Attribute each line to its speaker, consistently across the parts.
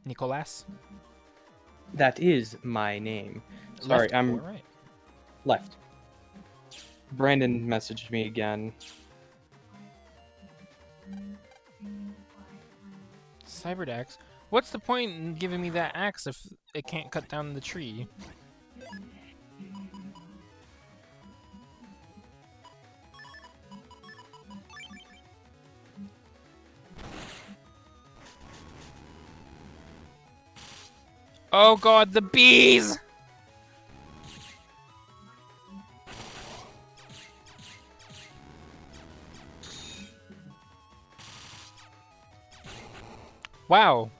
Speaker 1: Nicolas?
Speaker 2: That is my name. Sorry,
Speaker 1: Left
Speaker 2: I'm
Speaker 1: or right?
Speaker 2: left. Brandon messaged me again.
Speaker 1: Cybered axe? What's the point in giving me that axe if it can't cut down the tree? Oh god, the bees! Wow.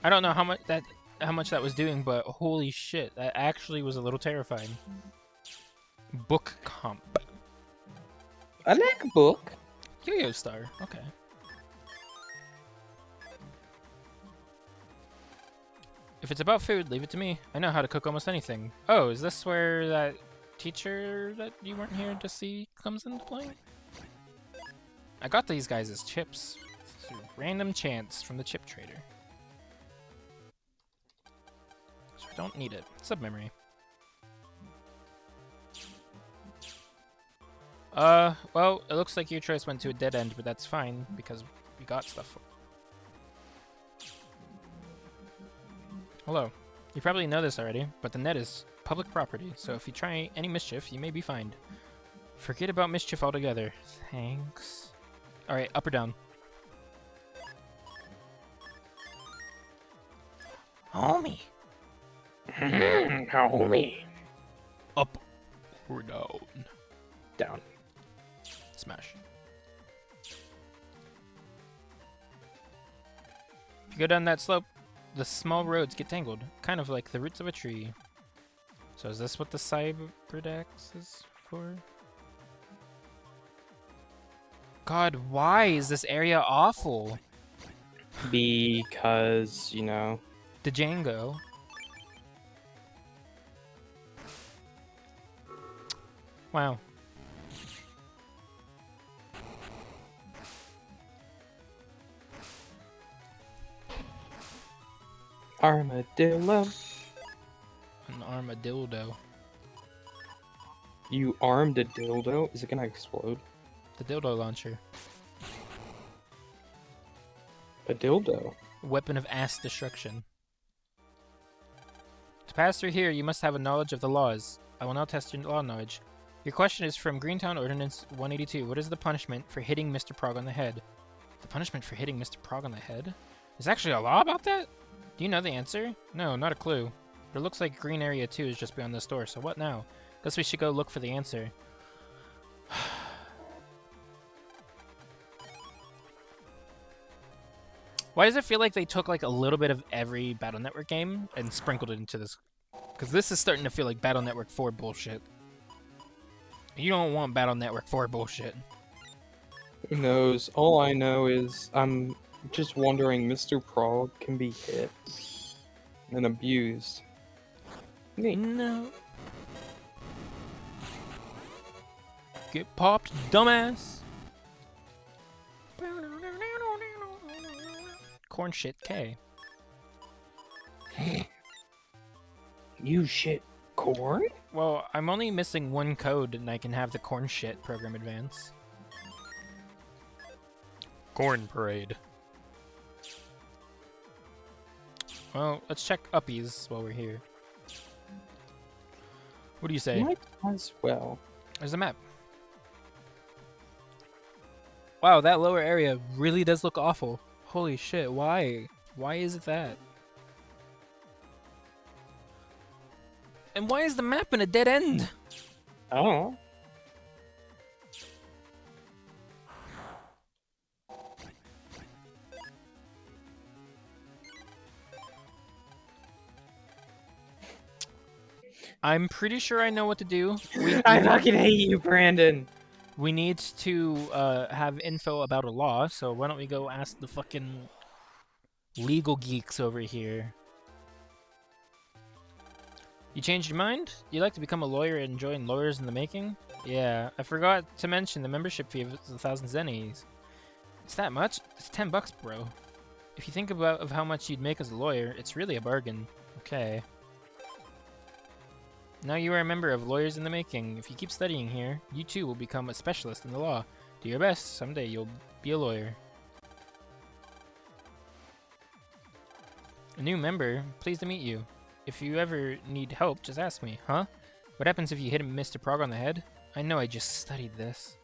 Speaker 1: I don't know how much that was doing, but holy shit, that actually was a little terrifying. Book comp.
Speaker 2: I like a book.
Speaker 1: Yo-Yo Star, okay. If it's about food, leave it to me. I know how to cook almost anything. Oh, is this where that teacher that you weren't here to see comes into play? I got these guys as chips. Through random chance from the chip trader. So I don't need it. Sub-memory. Well, it looks like your choice went to a dead end, but that's fine, because we got stuff. Hello. You probably know this already, but the net is public property, so if you try any mischief, you may be fined. Forget about mischief altogether. Thanks. Alright, up or down? Homie!
Speaker 2: Homie.
Speaker 1: Up or down?
Speaker 2: Down.
Speaker 1: Smash. If you go down that slope, the small roads get tangled, kind of like the roots of a tree. So is this what the cyberdex is for? God, why is this area awful?
Speaker 2: Because, you know.
Speaker 1: The Django. Wow.
Speaker 2: Armadillo.
Speaker 1: An armadillo.
Speaker 2: You armed a dildo? Is it gonna explode?
Speaker 1: The dildo launcher.
Speaker 2: A dildo?
Speaker 1: Weapon of ass destruction. To pass through here, you must have a knowledge of the laws. I will now test your law knowledge. Your question is from Greentown Ordinance 182. What is the punishment for hitting Mr. Prog on the head? The punishment for hitting Mr. Prog on the head? There's actually a law about that? Do you know the answer? No, not a clue. But it looks like Green Area 2 is just beyond this door, so what now? Guess we should go look for the answer. Why does it feel like they took like a little bit of every Battle Network game and sprinkled it into this? Because this is starting to feel like Battle Network 4 bullshit. You don't want Battle Network 4 bullshit.
Speaker 2: Who knows? All I know is I'm just wondering Mr. Prog can be hit and abused. Neat.
Speaker 1: No. Get popped, dumbass. Corn shit K.
Speaker 2: You shit corn?
Speaker 1: Well, I'm only missing one code and I can have the corn shit program advance. Corn parade. Well, let's check uppies while we're here. What do you say?
Speaker 2: Might as well.
Speaker 1: There's a map. Wow, that lower area really does look awful. Holy shit, why? Why is it that? And why is the map in a dead end?
Speaker 2: I don't know.
Speaker 1: I'm pretty sure I know what to do.
Speaker 2: I fucking hate you, Brandon.
Speaker 1: We need to have info about a law, so why don't we go ask the fucking legal geeks over here. You changed your mind? You like to become a lawyer and join Lawyers in the Making? Yeah, I forgot to mention the membership fee of 1,000 zennies. It's that much? It's $10, bro. If you think of how much you'd make as a lawyer, it's really a bargain. Okay. Now you are a member of Lawyers in the Making. If you keep studying here, you too will become a specialist in the law. Do your best. Someday you'll be a lawyer. A new member. Pleased to meet you. If you ever need help, just ask me. Huh? What happens if you hit Mr. Prog on the head? I know I just studied this.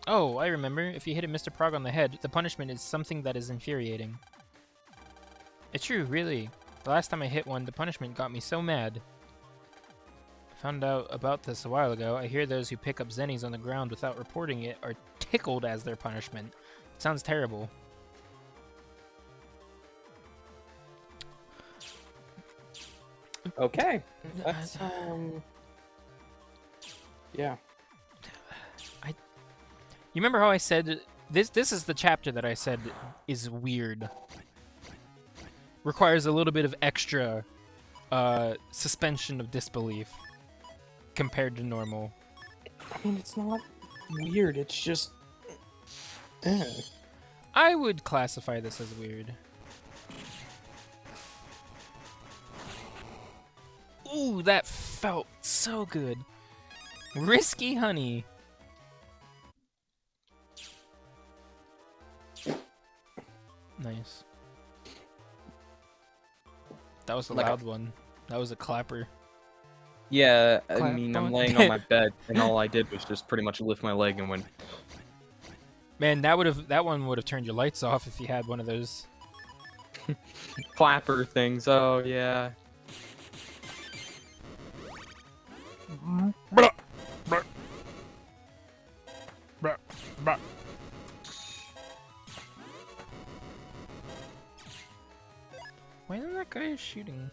Speaker 1: Oh, I remember. If you hit Mr. Prog on the head, the punishment is something that is infuriating. It's true, really. The last time I hit one, the punishment got me so mad. I found out about this a while ago. I hear those who pick up zennies on the ground without reporting it are tickled as their punishment. It sounds terrible.
Speaker 2: Okay. That's, yeah.
Speaker 1: You remember how I said... This is the chapter that I said is weird. Requires a little bit of extra suspension of disbelief compared to normal.
Speaker 2: I mean, it's not weird, it's just...
Speaker 1: I would classify this as weird. Ooh, that felt so good. Risky honey. Nice. That was a loud one. That was a clapper.
Speaker 2: Yeah, I
Speaker 1: Clap
Speaker 2: mean,
Speaker 1: on.
Speaker 2: I'm laying on my bed, and all I did was just pretty much lift my leg and went...
Speaker 1: Man, that one would have turned your lights off if you had one of those.
Speaker 2: Clapper things, oh yeah.
Speaker 1: Why isn't that guy shooting?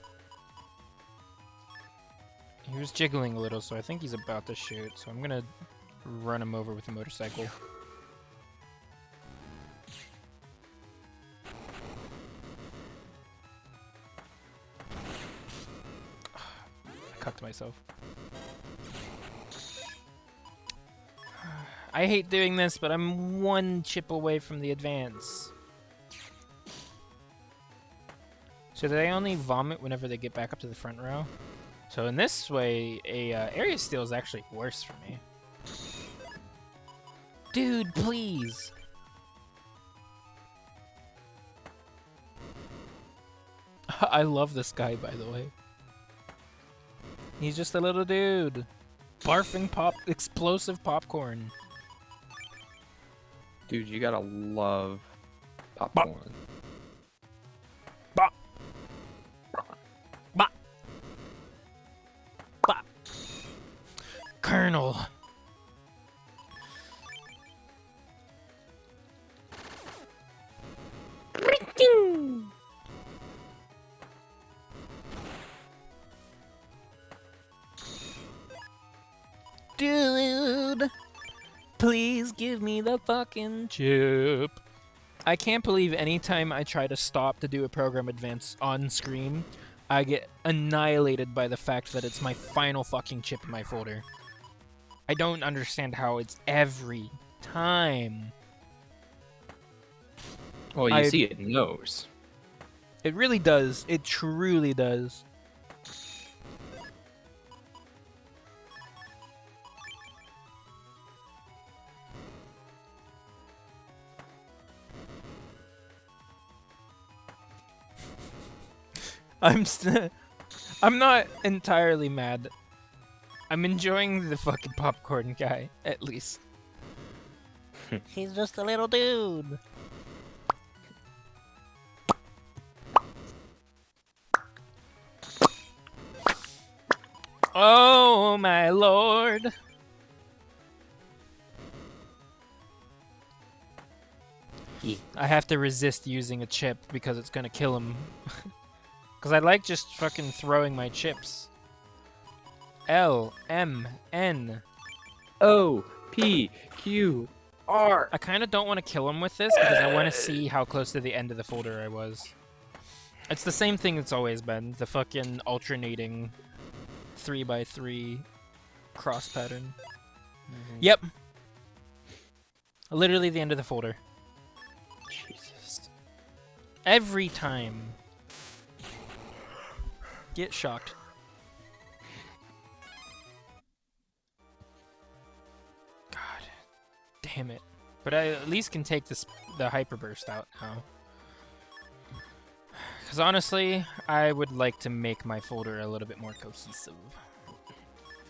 Speaker 1: He was jiggling a little, so I think he's about to shoot. So I'm gonna run him over with a motorcycle. I cucked myself. I hate doing this, but I'm one chip away from the advance. So they only vomit whenever they get back up to the front row. So in this way, a area steal is actually worse for me. Dude, please! I love this guy, by the way. He's just a little dude. Barfing explosive popcorn.
Speaker 2: Dude, you gotta love popcorn.
Speaker 1: Bop. Bop. Bop. Colonel. Dude, please give me the fucking chip. I can't believe anytime I try to stop to do a program advance on screen, I get annihilated by the fact that it's my final fucking chip in my folder. I don't understand how it's every time.
Speaker 2: Well, you see it knows.
Speaker 1: It really does. It truly does. I'm not entirely mad. I'm enjoying the fucking popcorn guy, at least. He's just a little dude. Oh my lord. I have to resist using a chip because it's gonna kill him. Because I like just fucking throwing my chips. L, M, N.
Speaker 2: O, P, Q, R.
Speaker 1: I kind of don't want to kill him with this because I want to see how close to the end of the folder I was. It's the same thing it's always been. The fucking alternating 3x3 cross pattern. Yep. Literally the end of the folder. Every time. Get shocked. God damn it. But I at least can take the hyper burst out now. Because honestly, I would like to make my folder a little bit more cohesive.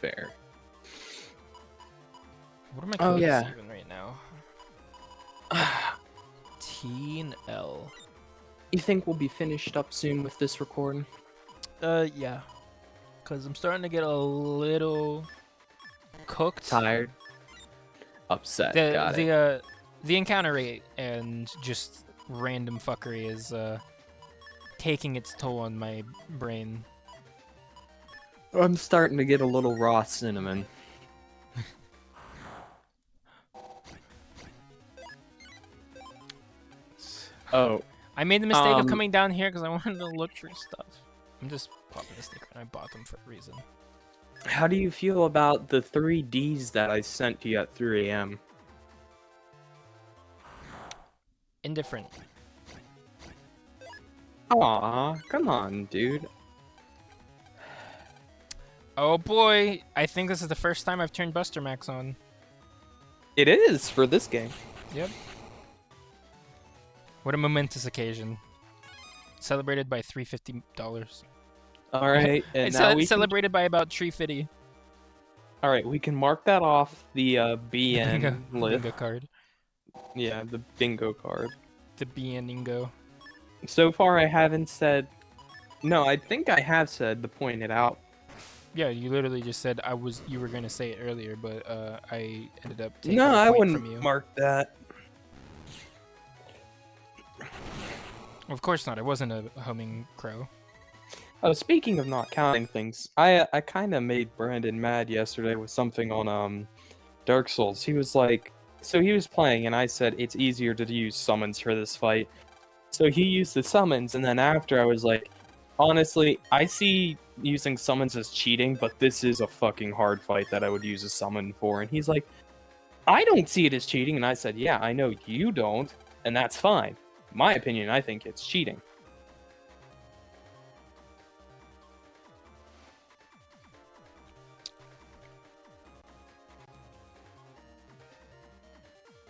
Speaker 2: Fair.
Speaker 1: What are my
Speaker 2: Oh,
Speaker 1: codes
Speaker 2: yeah.
Speaker 1: even right now? T and L.
Speaker 2: You think we'll be finished up soon with this recording?
Speaker 1: Yeah. Because I'm starting to get a little cooked.
Speaker 2: Tired. Upset. Got it.
Speaker 1: The encounter rate and just random fuckery is taking its toll on my brain.
Speaker 2: I'm starting to get a little raw cinnamon. Oh.
Speaker 1: I made the mistake of coming down here because I wanted to look for stuff. I'm just popping the sticker, and I bought them for a reason.
Speaker 2: How do you feel about the 3 Ds that I sent to you at 3 a.m.?
Speaker 1: Indifferent.
Speaker 2: Aw, come on, dude.
Speaker 1: Oh boy, I think this is the first time I've turned Buster Max on.
Speaker 2: It is for this game.
Speaker 1: Yep. What a momentous occasion. Celebrated by $350.
Speaker 2: All right, and
Speaker 1: It's
Speaker 2: now we
Speaker 1: celebrated by about $350.
Speaker 2: All right, we can mark that off the BN list.
Speaker 1: Bingo card.
Speaker 2: Yeah, the bingo card.
Speaker 1: The BN-ingo.
Speaker 2: So far, I haven't said. No, I think I have said the point it out.
Speaker 1: Yeah, you literally just said you were gonna say it earlier, but I ended up taking
Speaker 2: No,
Speaker 1: a
Speaker 2: I
Speaker 1: point
Speaker 2: wouldn't
Speaker 1: from you.
Speaker 2: mark that.
Speaker 1: Of course not. It wasn't a humming crow.
Speaker 2: Oh, speaking of not counting things, I kind of made Brandon mad yesterday with something on Dark Souls. He was like, so he was playing, and I said it's easier to use summons for this fight. So he used the summons, and then after I was like, honestly, I see using summons as cheating, but this is a fucking hard fight that I would use a summon for. And he's like, I don't see it as cheating, and I said, yeah, I know you don't, and that's fine. My opinion, I think it's cheating.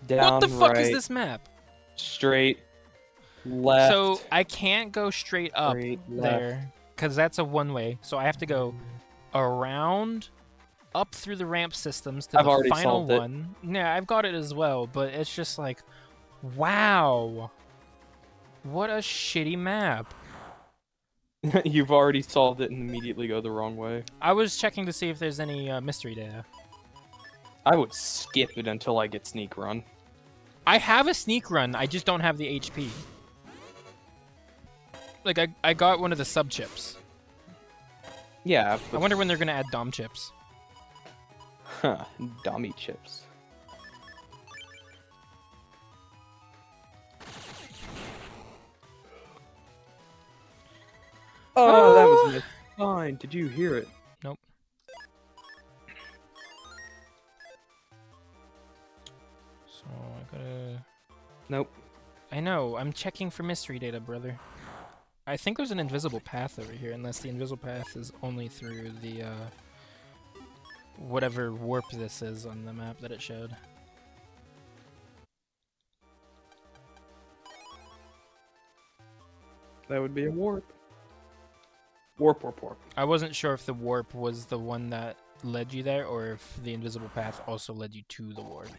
Speaker 2: Down,
Speaker 1: What the fuck is
Speaker 2: right,
Speaker 1: this map?
Speaker 2: straight, left.
Speaker 1: So I can't go straight up
Speaker 2: Straight,
Speaker 1: there because that's a one-way. So I have to go around, up through the ramp systems to
Speaker 2: I've
Speaker 1: the
Speaker 2: already
Speaker 1: final
Speaker 2: solved it.
Speaker 1: one. Yeah, I've got it as well, but it's just like, wow, what a shitty map.
Speaker 2: You've already solved it and immediately go the wrong way.
Speaker 1: I was checking to see if there's any mystery data.
Speaker 2: I would skip it until I get sneak run.
Speaker 1: I have a sneak run, I just don't have the HP. Like, I got one of the sub chips.
Speaker 2: Yeah.
Speaker 1: I wonder when they're gonna add dom chips.
Speaker 2: Huh, dummy chips. Oh, that was my fine. Did you hear it?
Speaker 1: Nope. So I gotta...
Speaker 2: Nope.
Speaker 1: I know, I'm checking for mystery data, brother. I think there's an invisible path over here, unless the invisible path is only through the, whatever warp this is on the map that it showed.
Speaker 2: That would be a warp. Warp, warp, warp.
Speaker 1: I wasn't sure if the warp was the one that led you there, or if the invisible path also led you to the warp.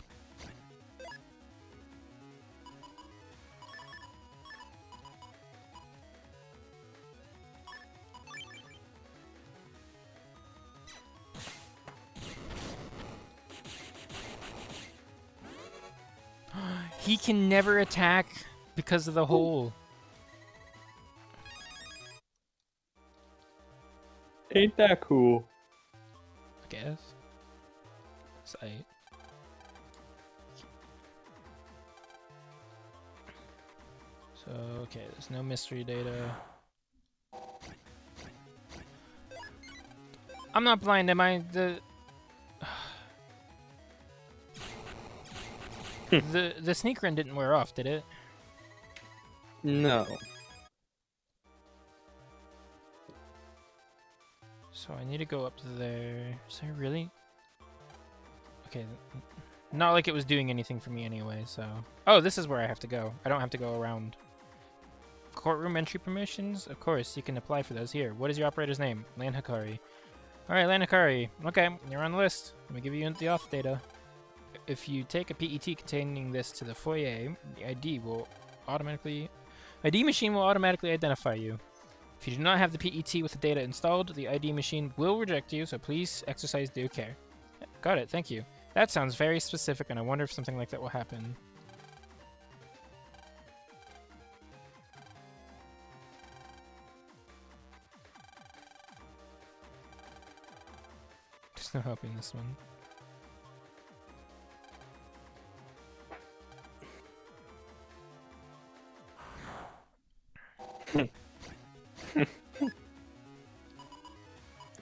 Speaker 1: He can never attack because of the hole.
Speaker 2: Ain't that cool?
Speaker 1: I guess. Sight. So, okay, there's no mystery data. I'm not blind, am I? The sneak run didn't wear off, did it?
Speaker 2: No.
Speaker 1: So I need to go up there. Is there really? Okay. Not like it was doing anything for me anyway, so... Oh, this is where I have to go. I don't have to go around. Courtroom entry permissions? Of course, you can apply for those here. What is your operator's name? Lan Hikari. Alright, Lan Hikari. Okay, you're on the list. Let me give you the auth data. If you take a PET containing this to the foyer, the ID machine will automatically identify you. If you do not have the PET with the data installed, the ID machine will reject you, so please exercise due care. Got it, thank you. That sounds very specific, and I wonder if something like that will happen. There's no helping this one.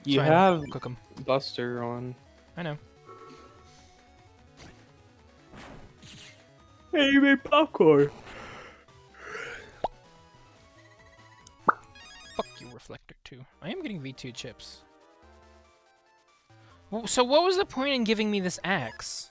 Speaker 2: You
Speaker 1: Fine,
Speaker 2: have
Speaker 1: cook 'em.
Speaker 2: Buster on.
Speaker 1: I know.
Speaker 2: Hey, you made popcorn.
Speaker 1: Fuck you, Reflector 2. I am getting V2 chips. Well, so what was the point in giving me this axe?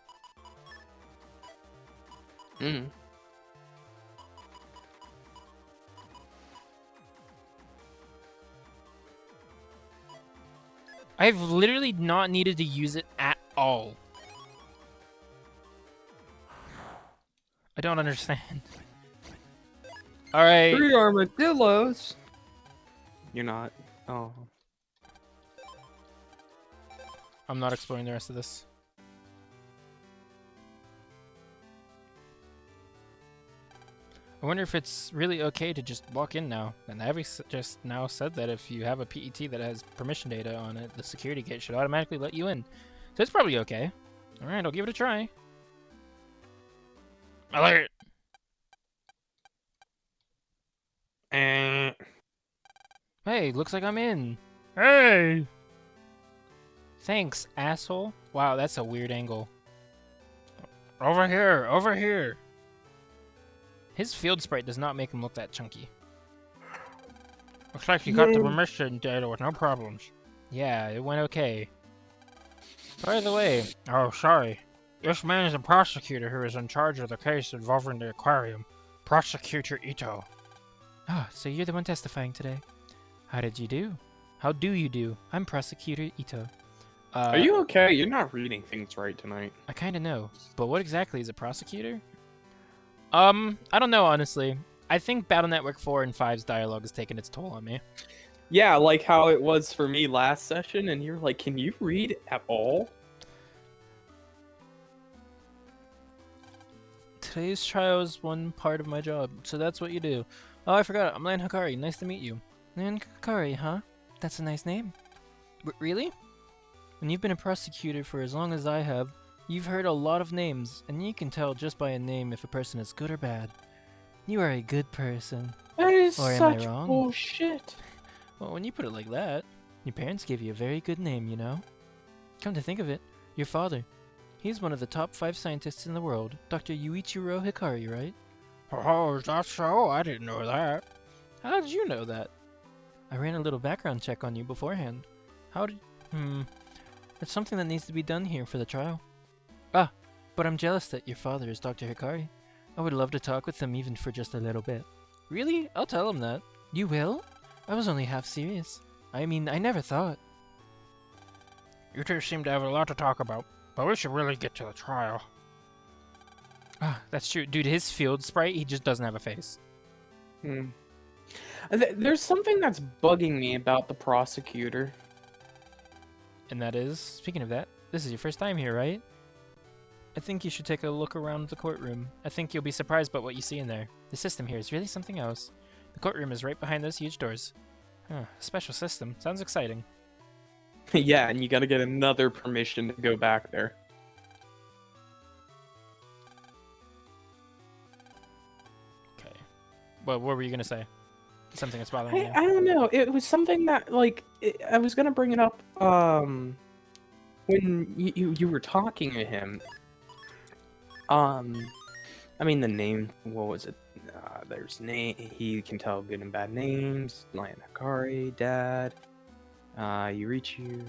Speaker 1: I've literally not needed to use it at all. I don't understand. Alright.
Speaker 2: 3 armadillos. You're not. Oh.
Speaker 1: I'm not exploring the rest of this. I wonder if it's really okay to just walk in now. And Abby just now said that if you have a PET that has permission data on it, the security gate should automatically let you in. So it's probably okay. Alright, I'll give it a try. Alert! Hey, looks like I'm in. Hey! Thanks, asshole. Wow, that's a weird angle. Over here, over here. His field sprite does not make him look that chunky. Looks like you got the permission data with no problems. Yeah, it went okay. By the way, oh sorry. This man is a prosecutor who is in charge of the case involving the aquarium. Prosecutor Ito. Ah, so you're the one testifying today. How did you do? How do you do? I'm Prosecutor Ito.
Speaker 2: Are you okay? You're not reading things right tonight.
Speaker 1: I kinda know, but what exactly is a prosecutor? I don't know, honestly. I think Battle Network 4 and 5's dialogue has taken its toll on me.
Speaker 2: Yeah, like how it was for me last session, and you're like, can you read at all?
Speaker 1: Today's trial is one part of my job, so that's what you do. Oh, I forgot. I'm Lan Hikari. Nice to meet you. Lan Hikari, huh? That's a nice name. Really? When you've been a prosecutor for as long as I have, you've heard a lot of names, and you can tell just by a name if a person is good or bad. You are a good person.
Speaker 2: That is
Speaker 1: Or am
Speaker 2: such
Speaker 1: I wrong?
Speaker 2: bullshit.
Speaker 1: Well, when you put it like that, your parents gave you a very good name, you know? Come to think of it, your father. He's one of the top 5 scientists in the world, Dr. Yuichiro Hikari, right? Oh, is that so? I didn't know that. How did you know that? I ran a little background check on you beforehand. How did... It's something that needs to be done here for the trial. Ah, but I'm jealous that your father is Dr. Hikari. I would love to talk with him even for just a little bit. Really? I'll tell him that. You will? I was only half serious. I mean, I never thought. You two seem to have a lot to talk about, but we should really get to the trial. Ah, that's true. Dude, his field sprite, he just doesn't have a face.
Speaker 2: There's something that's bugging me about the prosecutor.
Speaker 1: And that is, speaking of that, this is your first time here, right? I think you should take a look around the courtroom. I think you'll be surprised by what you see in there. The system here is really something else. The courtroom is right behind those huge doors. Huh, a special system. Sounds exciting.
Speaker 2: Yeah, and you gotta get another permission to go back there.
Speaker 1: Okay. Well, what were you gonna say? Something that's bothering you?
Speaker 2: I don't know. It was something that, like, I was gonna bring it up, when you were talking to him. I mean, the name, what was it? There's name, he can tell good and bad names, Lan Hikari, Dad. You reach your...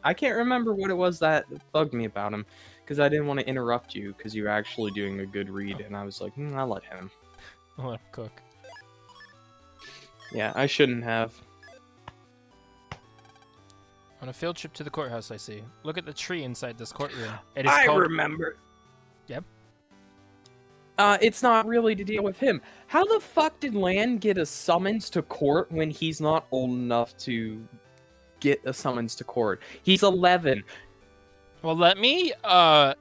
Speaker 2: I can't remember what it was that bugged me about him, because I didn't want to interrupt you, because you were actually doing a good read, and I was like, I'll let him.
Speaker 1: I'll let him cook.
Speaker 2: Yeah, I shouldn't have.
Speaker 1: On a field trip to the courthouse, I see. Look at the tree inside this courtroom. It is called...
Speaker 2: remember.
Speaker 1: Yep.
Speaker 2: It's not really to deal with him. How the fuck did Lan get a summons to court when he's not old enough to get a summons to court? He's 11.
Speaker 1: Well, let me put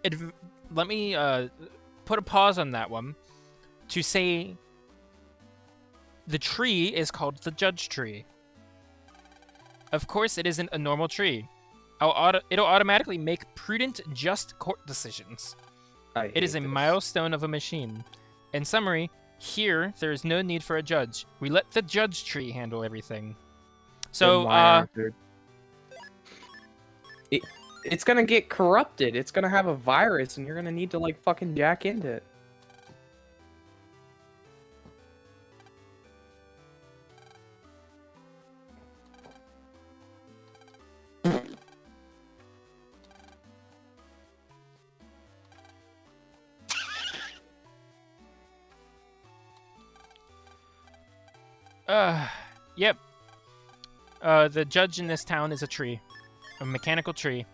Speaker 1: a pause on that one to say the tree is called the judge tree. Of course, it isn't a normal tree. It'll automatically make prudent, just court decisions. It is a milestone of a machine. In summary, here, there is no need for a judge. We let the judge tree handle everything. So,
Speaker 2: it's gonna get corrupted. It's gonna have a virus, and you're gonna need to, like, fucking jack into it.
Speaker 1: Yep. The judge in this town is a tree. A mechanical tree.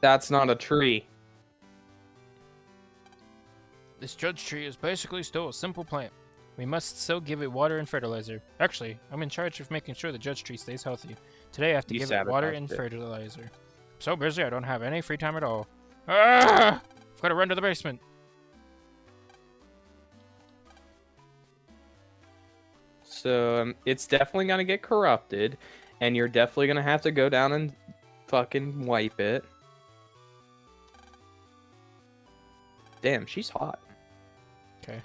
Speaker 2: That's not a tree.
Speaker 1: This judge tree is basically still a simple plant. We must still give it water and fertilizer. Actually, I'm in charge of making sure the judge tree stays healthy. Today I have to give it water and fertilizer. I'm so busy I don't have any free time at all. Ah! I've got to run to the basement.
Speaker 2: So, it's definitely gonna get corrupted, and you're definitely gonna have to go down and fucking wipe it. Damn, she's hot.
Speaker 1: Okay.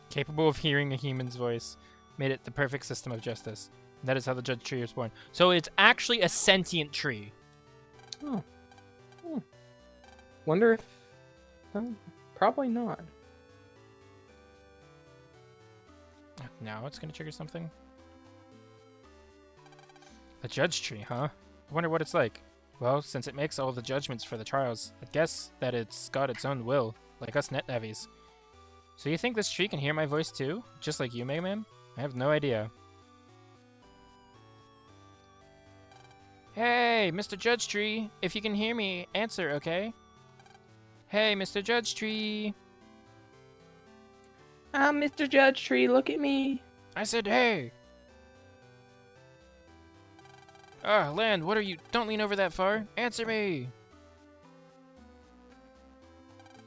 Speaker 1: Capable of hearing a human's voice. Made it the perfect system of justice. That is how the judge tree was born. So it's actually a sentient tree.
Speaker 2: Oh. Wonder if... probably not.
Speaker 1: Now it's going to trigger something? The judge tree, huh? I wonder what it's like. Well, since it makes all the judgments for the trials, I guess that it's got its own will, like us net navies. So you think this tree can hear my voice too? Just like you, Mega Man? I have no idea. Hey, Mr. Judge Tree! If you can hear me, answer, okay? Hey, Mr. Judge Tree!
Speaker 2: Mr. Judge Tree, look at me.
Speaker 1: I said, hey! Ah, Land, what are you? Don't lean over that far. Answer me!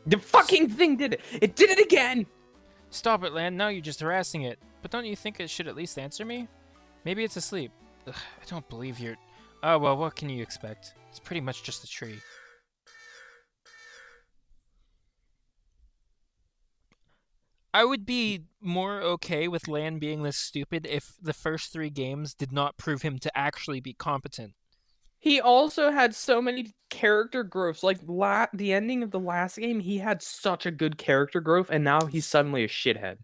Speaker 2: The fucking thing did it! It did it again!
Speaker 1: Stop it, Land. Now you're just harassing it. But don't you think it should at least answer me? Maybe it's asleep. Ugh, I don't believe you're... Oh, well, what can you expect? It's pretty much just a tree. I would be more okay with Lan being this stupid if the first 3 games did not prove him to actually be competent.
Speaker 2: He also had so many character growths. Like, the ending of the last game, he had such a good character growth, and now he's suddenly a shithead.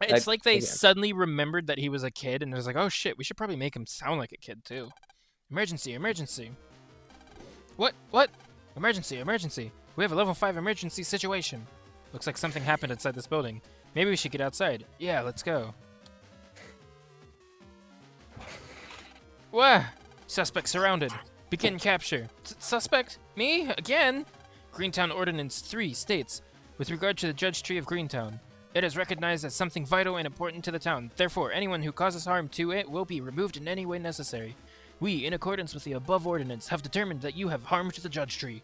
Speaker 1: It's like they suddenly remembered that he was a kid, and it was like, oh shit, we should probably make him sound like a kid, too. Emergency, emergency. What? Emergency, emergency. We have a level 5 emergency situation. Looks like something happened inside this building. Maybe we should get outside. Yeah, let's go. Wah! Suspect surrounded. Begin capture. Suspect? Me? Again? Greentown Ordinance 3 states, with regard to the Judge Tree of Greentown, it is recognized as something vital and important to the town. Therefore, anyone who causes harm to it will be removed in any way necessary. We, in accordance with the above ordinance, have determined that you have harmed the Judge Tree.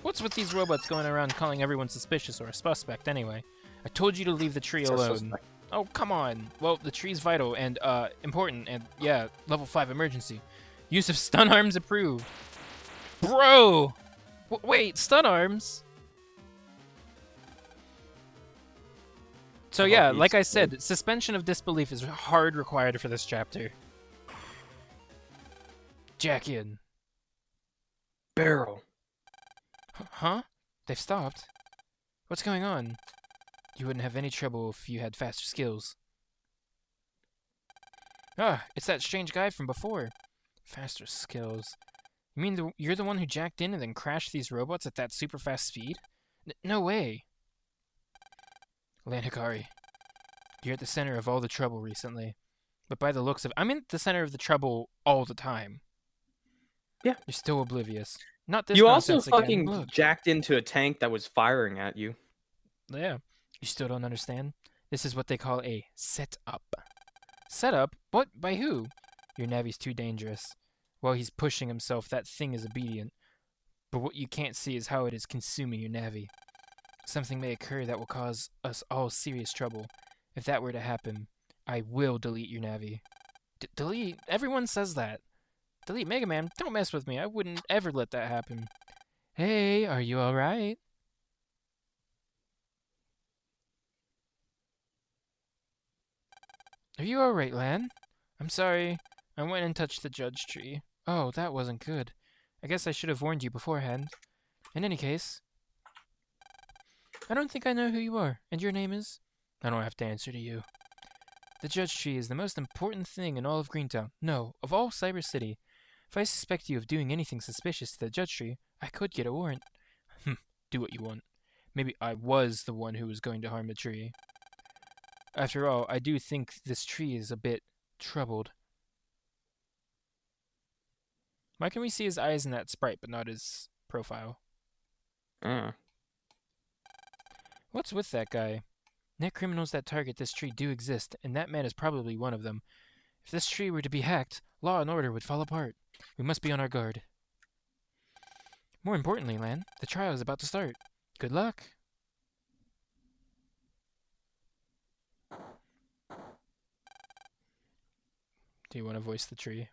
Speaker 1: What's with these robots going around calling everyone suspicious or a suspect anyway? I told you to leave the tree alone. Oh, come on. Well, the tree's vital and, important and, yeah, level 5 emergency. Use of stun arms approved. Bro! Wait, stun arms? So yeah, like I said, suspension of disbelief is hard required for this chapter. Jack in.
Speaker 2: Barrel.
Speaker 1: Huh? They've stopped. What's going on? You wouldn't have any trouble if you had faster skills. Ah, it's that strange guy from before. Faster skills. You mean you're the one who jacked in and then crashed these robots at that super fast speed? No way. Lan Hikari, you're at the center of all the trouble recently. But by the looks of... I'm in the center of the trouble all the time.
Speaker 2: Yeah.
Speaker 1: You're still oblivious. Not this
Speaker 2: You also
Speaker 1: nonsense again.
Speaker 2: fucking
Speaker 1: Look.
Speaker 2: jacked into a tank that was firing at you.
Speaker 1: Yeah. You still don't understand? This is what they call a set-up. Set-up? What? By who? Your Navi's too dangerous. While he's pushing himself, that thing is obedient. But what you can't see is how it is consuming your Navi. Something may occur that will cause us all serious trouble. If that were to happen, I will delete your Navi. Delete? Everyone says that. Delete Mega Man? Don't mess with me. I wouldn't ever let that happen. Hey, are you alright? Are you alright, Lan? I'm sorry. I went and touched the judge tree. Oh, that wasn't good. I guess I should have warned you beforehand. In any case, I don't think I know who you are. And your name is? I don't have to answer to you. The judge tree is the most important thing in all of Greentown. No, of all Cyber City. If I suspect you of doing anything suspicious to the judge tree, I could get a warrant. Do what you want. Maybe I was the one who was going to harm the tree. After all, I do think this tree is a bit troubled. Why can we see his eyes in that sprite, but not his profile? What's with that guy? Net criminals that target this tree do exist, and that man is probably one of them. If this tree were to be hacked, law and order would fall apart. We must be on our guard. More importantly, Lan, the trial is about to start. Good luck. Do you want to voice the tree?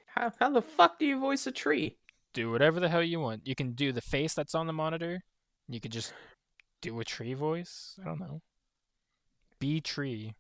Speaker 2: How the fuck do you voice a tree?
Speaker 1: Do whatever the hell you want. You can do the face that's on the monitor. You could just do a tree voice. I don't know. Be tree.